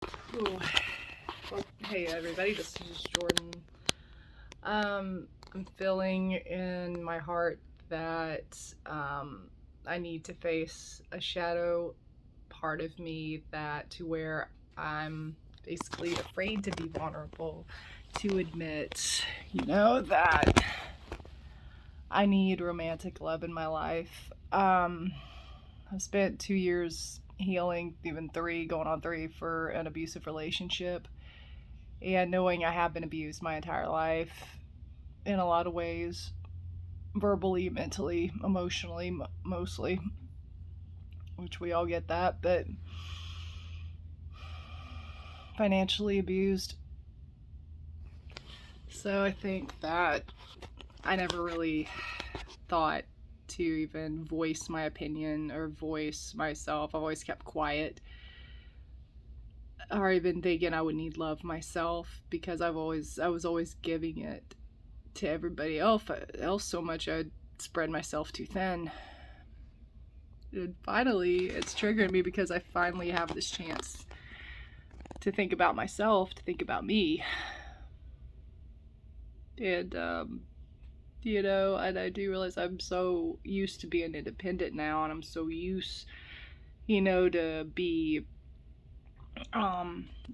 Ooh. Well, hey everybody, this is Jordan. I'm feeling in my heart that I need to face a shadow part of me to where I'm basically afraid to be vulnerable, to admit, that I need romantic love in my life. I've spent 2 years healing, even three, going on three, for an abusive relationship. And knowing I have been abused my entire life in a lot of ways, verbally, mentally, emotionally, mostly, which we all get that, but financially abused. So I think that I never really thought to even voice my opinion or voice myself. I've always kept quiet, or even thinking I would need love myself, because I was always giving it to everybody else so much I'd spread myself too thin. And finally, it's triggered me because I finally have this chance to think about myself, to think about me. And, and I do realize I'm so used to being independent now, and I'm so used, to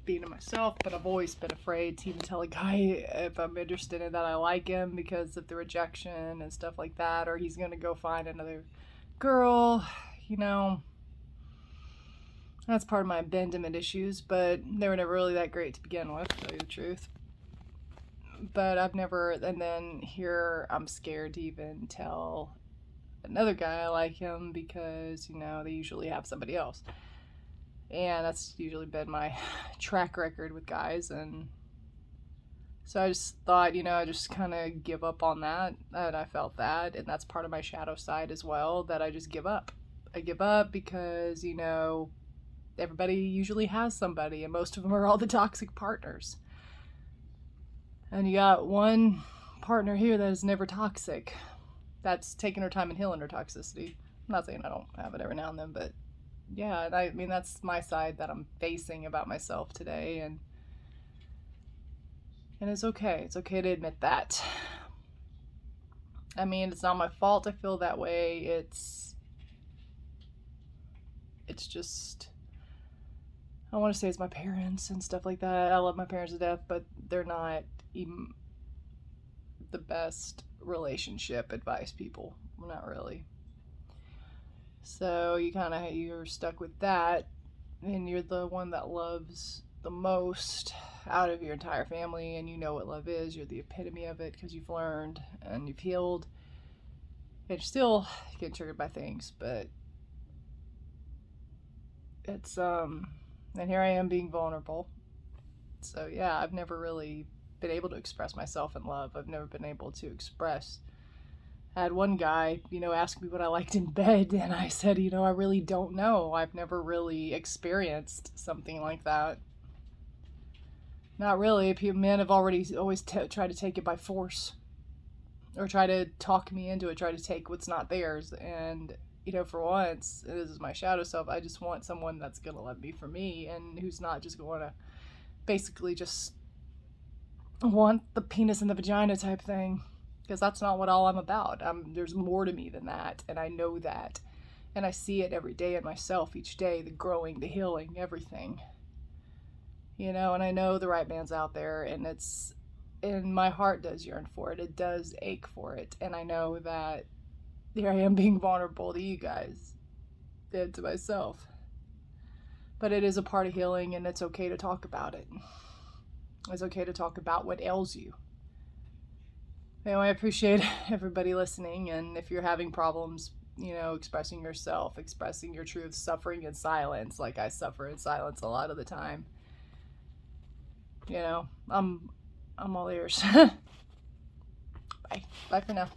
being to myself, but I've always been afraid to even tell a guy if I'm interested in that I like him because of the rejection and stuff like that, or he's gonna go find another girl, you know. That's part of my abandonment issues, but they were never really that great to begin with, to tell you the truth. But I've never, and then here I'm scared to even tell another guy I like him because, they usually have somebody else. And that's usually been my track record with guys. And so I just thought, I just kind of give up on that. And I felt that. And that's part of my shadow side as well, that I just give up. I give up because, everybody usually has somebody, and most of them are all the toxic partners. And you got one partner here that is never toxic, that's taking her time and healing her toxicity. I'm not saying I don't have it every now and then, but yeah, I mean, that's my side that I'm facing about myself today, and it's okay. It's okay to admit that. I mean, it's not my fault I feel that way. It's just, I want to say it's my parents and stuff like that. I love my parents to death, but they're not even the best relationship advice people. Not really. So you're stuck with that, and you're the one that loves the most out of your entire family, and you know what love is. You're the epitome of it because you've learned and you've healed. And you're still getting triggered by things, but it's and here I am being vulnerable. So yeah, I've never really been able to express myself in love. I've never been able to express. I had one guy, ask me what I liked in bed, and I said, I really don't know. I've never really experienced something like that. Not really. Men have always tried to take it by force, or try to talk me into it, try to take what's not theirs. And, for once, this is my shadow self, I just want someone that's going to love me for me, and who's not just going to basically just want the penis in the vagina type thing. Because that's not what all I'm about. There's more to me than that, and I know that. And I see it every day in myself, each day, the growing, the healing, everything. And I know the right man's out there, and my heart does yearn for it. It does ache for it. And I know that here I am being vulnerable to you guys and to myself. But it is a part of healing, and it's okay to talk about it. It's okay to talk about what ails you. Anyway, I appreciate everybody listening, and if you're having problems, expressing yourself, expressing your truth, suffering in silence, like I suffer in silence a lot of the time, I'm all ears. Bye. Bye for now.